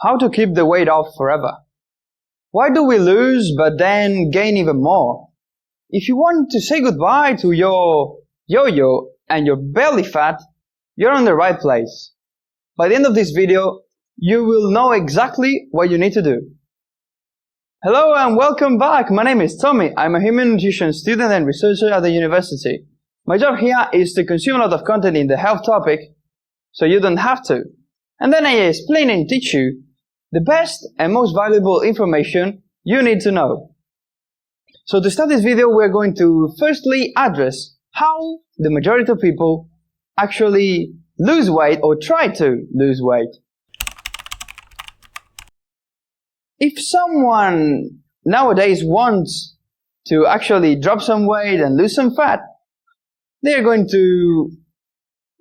How to keep the weight off forever? Why do we lose but then gain even more? If you want to say goodbye to your yo-yo and your belly fat, you're in the right place. By the end of this video, you will know exactly what you need to do. Hello and welcome back. My name is Tommy. I'm a human nutrition student and researcher at the university. My job here is to consume a lot of content in the health topic, so you don't have to. And then I explain and teach you the best and most valuable information you need to know. So to start this video, we're going to firstly address how the majority of people actually lose weight or try to lose weight. If someone nowadays wants to actually drop some weight and lose some fat, they're going to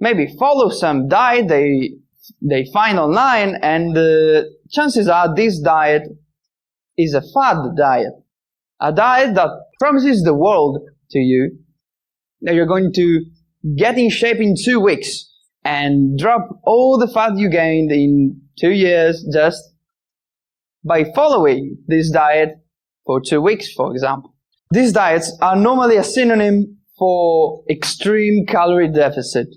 maybe follow some diet they find online, and the chances are this diet is a fad diet. A diet that promises the world to you that you're going to get in shape in 2 weeks and drop all the fat you gained in 2 years just by following this diet for 2 weeks, for example. These diets are normally a synonym for extreme calorie deficit.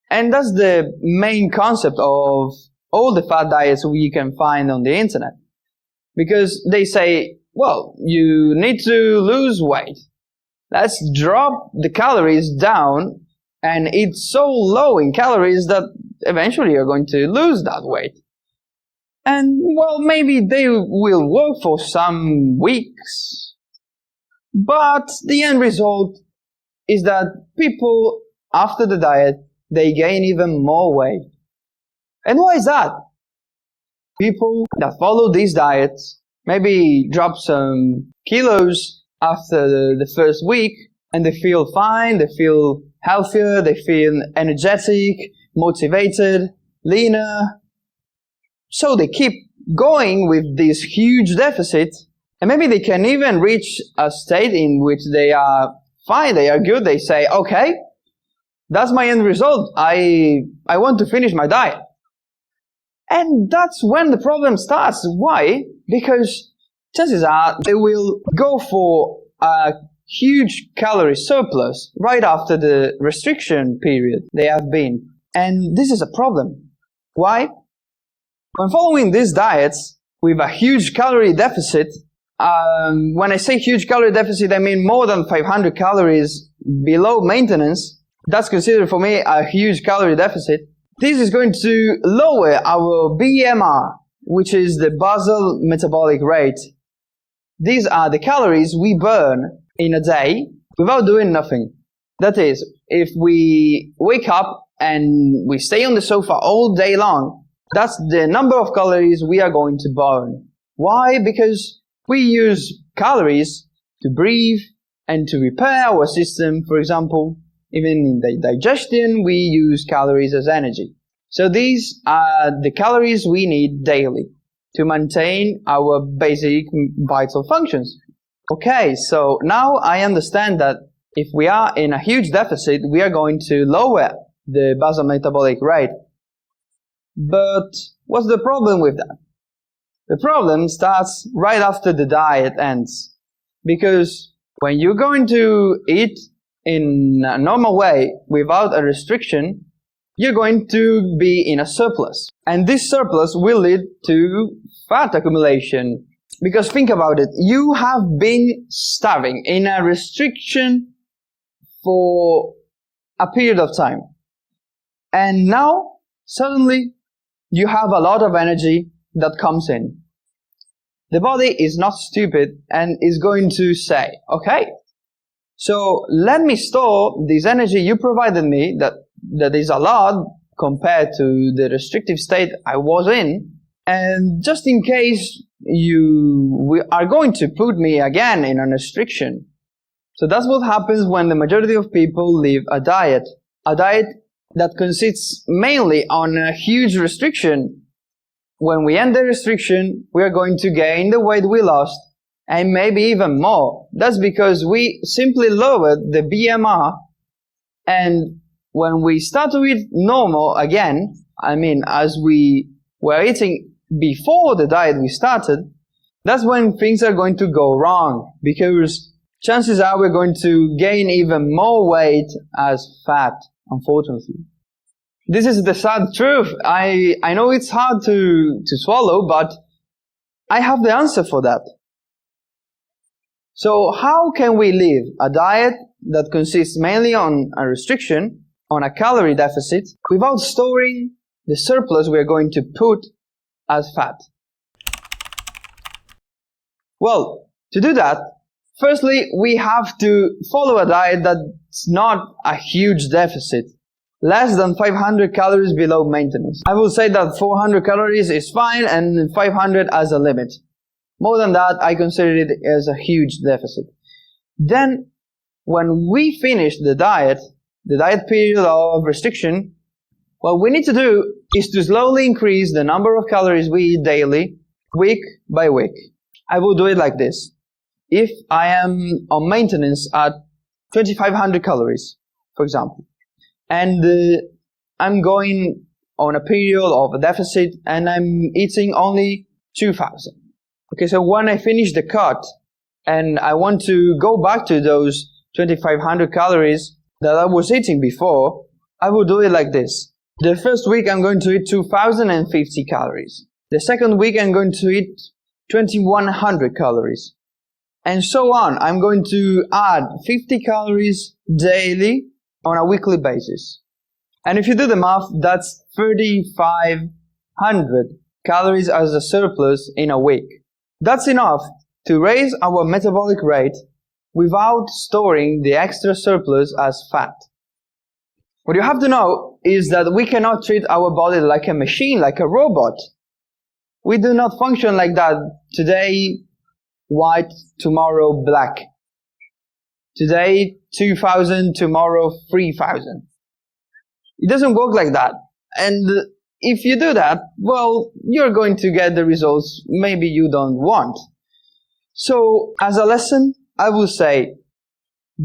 And that's the main concept of all the fat diets we can find on the internet. Because they say, well, you need to lose weight. Let's drop the calories down and eat so low in calories that eventually you're going to lose that weight. And, well, maybe they will work for some weeks, but the end result is that people, after the diet, they gain even more weight. And why is that? People that follow these diets maybe drop some kilos after the first week, and they feel fine, they feel healthier, they feel energetic, motivated, leaner. So they keep going with this huge deficit, and maybe they can even reach a state in which they are fine, they are good, they say, okay, that's my end result, I want to finish my diet. And that's when the problem starts. Why? Because chances are they will go for a huge calorie surplus right after the restriction period they have been. And this is a problem. Why? When following these diets with a huge calorie deficit, when I say huge calorie deficit, I mean more than 500 calories below maintenance. That's considered for me a huge calorie deficit. This is going to lower our BMR, which is the basal metabolic rate. These are the calories we burn in a day without doing nothing. That is, if we wake up and we stay on the sofa all day long, that's the number of calories we are going to burn. Why? Because we use calories to breathe and to repair our system, for example. Even in the digestion, we use calories as energy. So these are the calories we need daily to maintain our basic vital functions. Okay, so now I understand that if we are in a huge deficit, we are going to lower the basal metabolic rate. But what's the problem with that? The problem starts right after the diet ends. Because when you're going to eat in a normal way, without a restriction, you're going to be in a surplus. And this surplus will lead to fat accumulation. Because think about it, you have been starving in a restriction for a period of time. And now, suddenly, you have a lot of energy that comes in. The body is not stupid and is going to say, okay, so let me store this energy you provided me, that is a lot compared to the restrictive state I was in, and just in case you are going to put me again in a restriction. So that's what happens when the majority of people live a diet that consists mainly on a huge restriction. When we end the restriction, we are going to gain the weight we lost, and maybe even more. That's because we simply lowered the BMR, and when we start to eat normal again, I mean, as we were eating before the diet we started, that's when things are going to go wrong, because chances are we're going to gain even more weight as fat, unfortunately. This is the sad truth. I know it's hard to swallow, but I have the answer for that. So how can we live a diet that consists mainly on a restriction, on a calorie deficit, without storing the surplus we're going to put as fat? Well, to do that, firstly, we have to follow a diet that's not a huge deficit. Less than 500 calories below maintenance. I will say that 400 calories is fine and 500 as a limit. More than that, I consider it as a huge deficit. Then, when we finish the diet period of restriction, what we need to do is to slowly increase the number of calories we eat daily, week by week. I will do it like this. If I am on maintenance at 2500 calories, for example, and I'm going on a period of a deficit and I'm eating only 2000. Okay, so when I finish the cut and I want to go back to those 2500 calories that I was eating before, I will do it like this. The first week I'm going to eat 2050 calories. The second week I'm going to eat 2100 calories. And so on. I'm going to add 50 calories daily on a weekly basis. And if you do the math, that's 3500 calories as a surplus in a week. That's enough to raise our metabolic rate without storing the extra surplus as fat. What you have to know is that we cannot treat our body like a machine, like a robot. We do not function like that. Today, white, tomorrow, black. Today, 2000, tomorrow, 3000. It doesn't work like that. And if you do that, well, you're going to get the results maybe you don't want. So, as a lesson, I will say,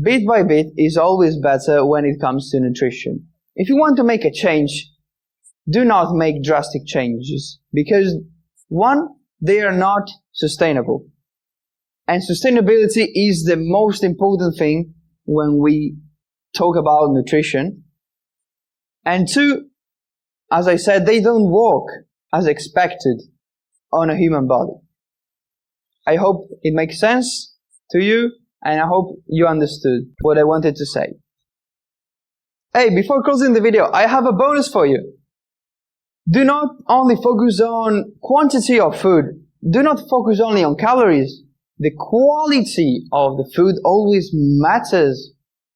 bit by bit is always better when it comes to nutrition. If you want to make a change, do not make drastic changes, because one, they are not sustainable. And sustainability is the most important thing when we talk about nutrition. And two, as I said, they don't work as expected on a human body. I hope it makes sense to you, and I hope you understood what I wanted to say. Hey, before closing the video, I have a bonus for you. Do not only focus on quantity of food. Do not focus only on calories. The quality of the food always matters.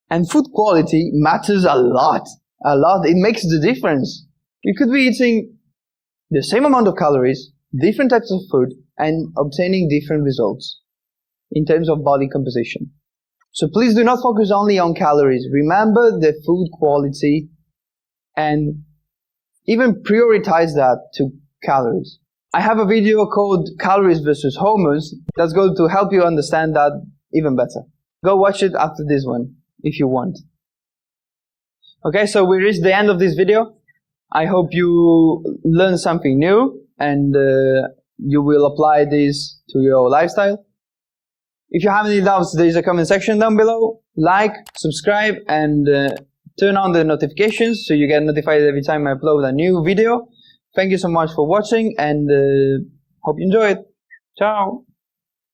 And food quality matters a lot. A lot. It makes the difference. You could be eating the same amount of calories, different types of food, and obtaining different results in terms of body composition. So please do not focus only on calories. Remember the food quality and even prioritize that to calories. I have a video called Calories versus Hormones that's going to help you understand that even better. Go watch it after this one if you want. Okay, so we reached the end of this video. I hope you learned something new and you will apply this to your lifestyle. If you have any doubts, there is a comment section down below. Like, subscribe, and turn on the notifications so you get notified every time I upload a new video. Thank you so much for watching, and hope you enjoy it. Ciao!